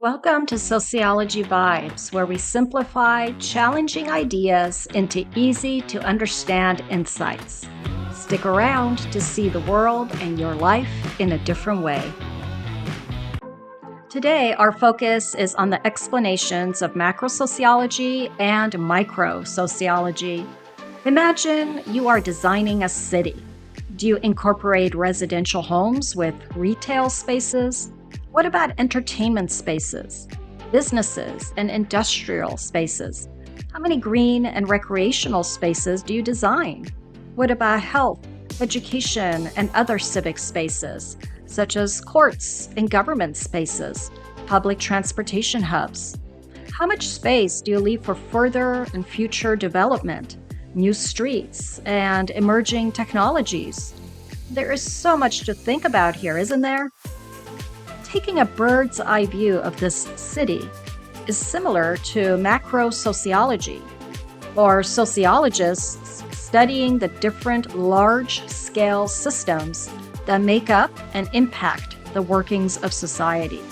Welcome to Sociology Vibes, where we simplify challenging ideas into easy to understand insights. Stick around to see the world and your life in a different way. Today, our focus is on the explanations of macrosociology and microsociology. Imagine you are designing a city. Do you incorporate residential homes with retail spaces? What about entertainment spaces, businesses, and industrial spaces? How many green and recreational spaces do you design? What about health, education, and other civic spaces, such as courts and government spaces, public transportation hubs? How much space do you leave for further and future development, new streets, and emerging technologies? There is so much to think about here, isn't there? Taking a bird's eye view of this city is similar to macrosociology, or sociologists studying the different large-scale systems that make up and impact the workings of society.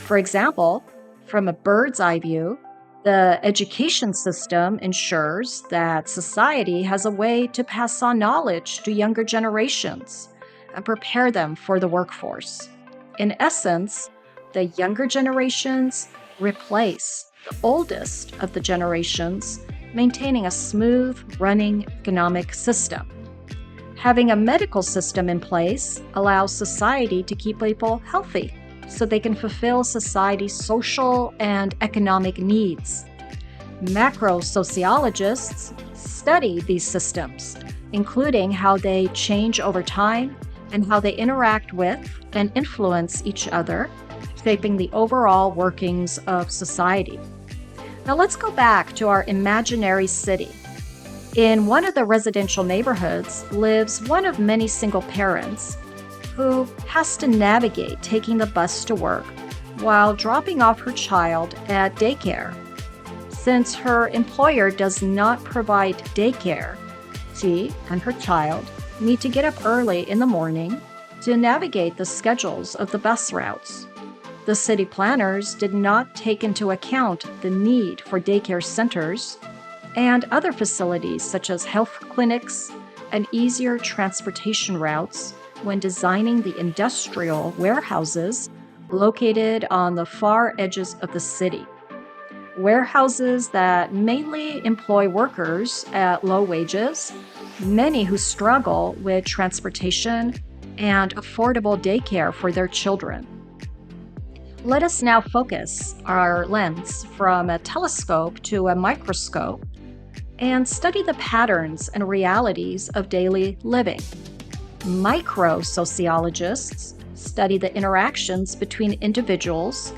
For example, from a bird's eye view, the education system ensures that society has a way to pass on knowledge to younger generations and prepare them for the workforce. In essence, the younger generations replace the oldest of the generations, maintaining a smooth running economic system. Having a medical system in place allows society to keep people healthy so they can fulfill society's social and economic needs. Macrosociologists study these systems, including how they change over time and how they interact with and influence each other, shaping the overall workings of society. Now let's go back to our imaginary city. In one of the residential neighborhoods lives one of many single parents who has to navigate taking the bus to work while dropping off her child at daycare. Since her employer does not provide daycare, she and her child need to get up early in the morning to navigate the schedules of the bus routes. The city planners did not take into account the need for daycare centers and other facilities such as health clinics and easier transportation routes when designing the industrial warehouses located on the far edges of the city. Warehouses that mainly employ workers at low wages, many who struggle with transportation and affordable daycare for their children. Let us now focus our lens from a telescope to a microscope and study the patterns and realities of daily living. Microsociologists study the interactions between individuals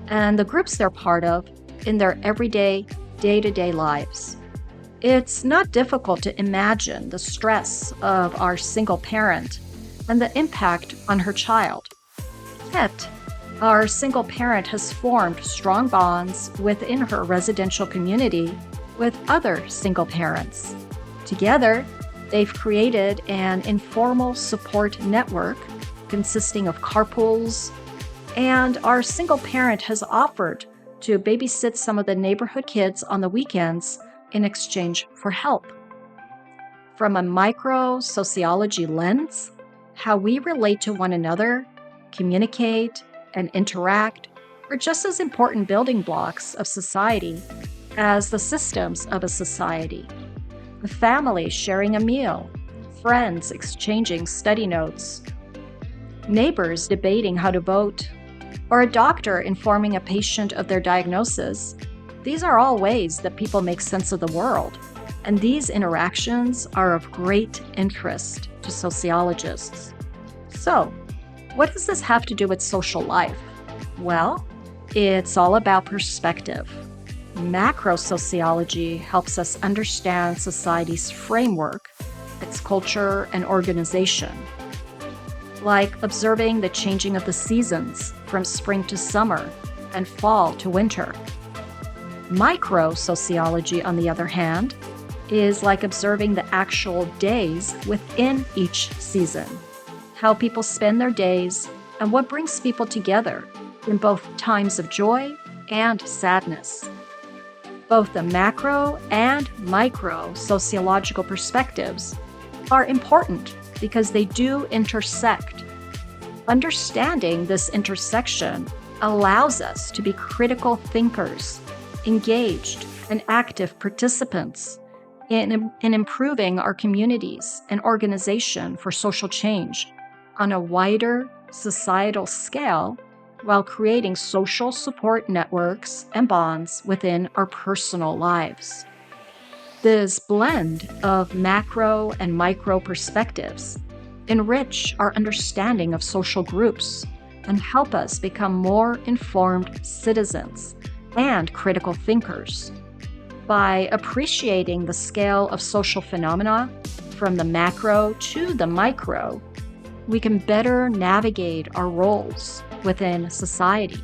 and the groups they're part of in their everyday, day-to-day lives. It's not difficult to imagine the stress of our single parent and the impact on her child. Yet, our single parent has formed strong bonds within her residential community with other single parents. Together, they've created an informal support network consisting of carpools, and our single parent has offered to babysit some of the neighborhood kids on the weekends in exchange for help. From a microsociology lens, how we relate to one another, communicate, and interact are just as important building blocks of society as the systems of a society. A family sharing a meal, friends exchanging study notes, neighbors debating how to vote, or a doctor informing a patient of their diagnosis. These are all ways that people make sense of the world, and these interactions are of great interest to sociologists. So, what does this have to do with social life? Well, it's all about perspective. Macrosociology helps us understand society's framework, its culture and organization, like observing the changing of the seasons from spring to summer and fall to winter. Microsociology, on the other hand, is like observing the actual days within each season, how people spend their days, and what brings people together, in both times of joy and sadness. Both the macro and micro sociological perspectives are important because they do intersect. Understanding this intersection allows us to be critical thinkers, engaged and active participants in improving our communities and organization for social change on a wider societal scale, while creating social support networks and bonds within our personal lives. This blend of macro and micro perspectives enrich our understanding of social groups and help us become more informed citizens and critical thinkers. By appreciating the scale of social phenomena from the macro to the micro, we can better navigate our roles within society,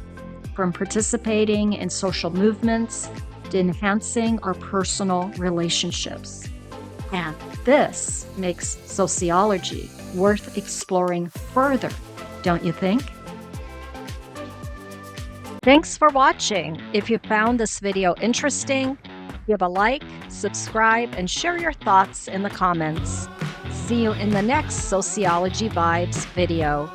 from participating in social movements to enhancing our personal relationships. And this makes sociology worth exploring further, don't you think? Thanks for watching. If you found this video interesting, give a like, subscribe, and share your thoughts in the comments. See you in the next Sociology Vibes video.